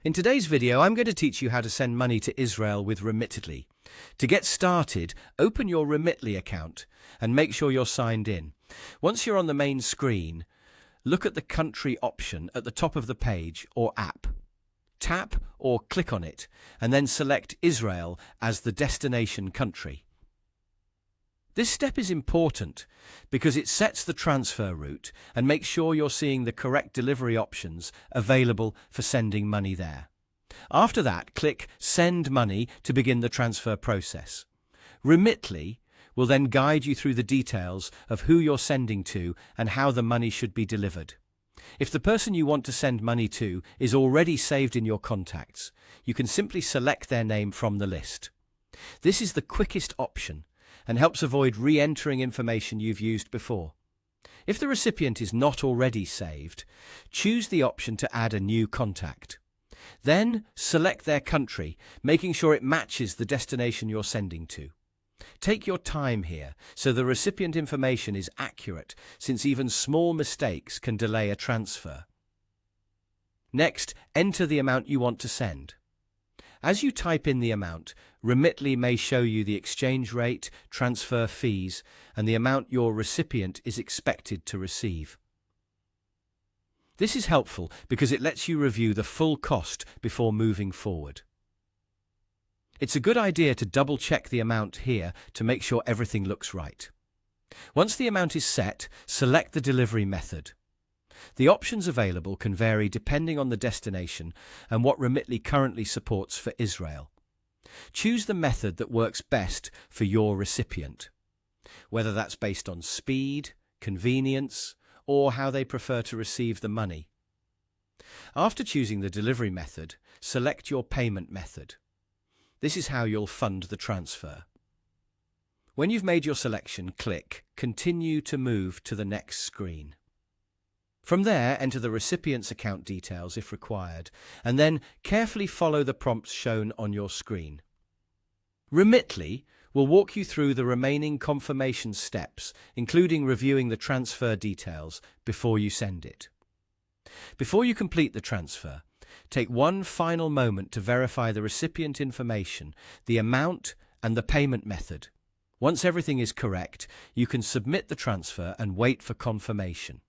In today's video, I'm going to teach you how to send money to Israel with Remitly. To get started, open your Remitly account and make sure you're signed in. Once you're on the main screen, look at the country option at the top of the page or app. Tap or click on it and then select Israel as the destination country. This step is important because it sets the transfer route and makes sure you're seeing the correct delivery options available for sending money there. After that, click Send Money to begin the transfer process. Remitly will then guide you through the details of who you're sending to and how the money should be delivered. If the person you want to send money to is already saved in your contacts, you can simply select their name from the list. This is the quickest option and helps avoid re-entering information you've used before. If the recipient is not already saved, choose the option to add a new contact. Then select their country, making sure it matches the destination you're sending to. Take your time here so the recipient information is accurate, since even small mistakes can delay a transfer. Next, enter the amount you want to send. As you type in the amount, Remitly may show you the exchange rate, transfer fees, and the amount your recipient is expected to receive. This is helpful because it lets you review the full cost before moving forward. It's a good idea to double-check the amount here to make sure everything looks right. Once the amount is set, select the delivery method. The options available can vary depending on the destination and what Remitly currently supports for Israel. Choose the method that works best for your recipient, whether that's based on speed, convenience, or how they prefer to receive the money. After choosing the delivery method, select your payment method. This is how you'll fund the transfer. When you've made your selection, click Continue to move to the next screen. From there, enter the recipient's account details if required, and then carefully follow the prompts shown on your screen. Remitly will walk you through the remaining confirmation steps, including reviewing the transfer details before you send it. Before you complete the transfer, take one final moment to verify the recipient information, the amount, and the payment method. Once everything is correct, you can submit the transfer and wait for confirmation.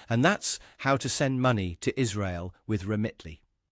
And that's how to send money to Israel with Remitly.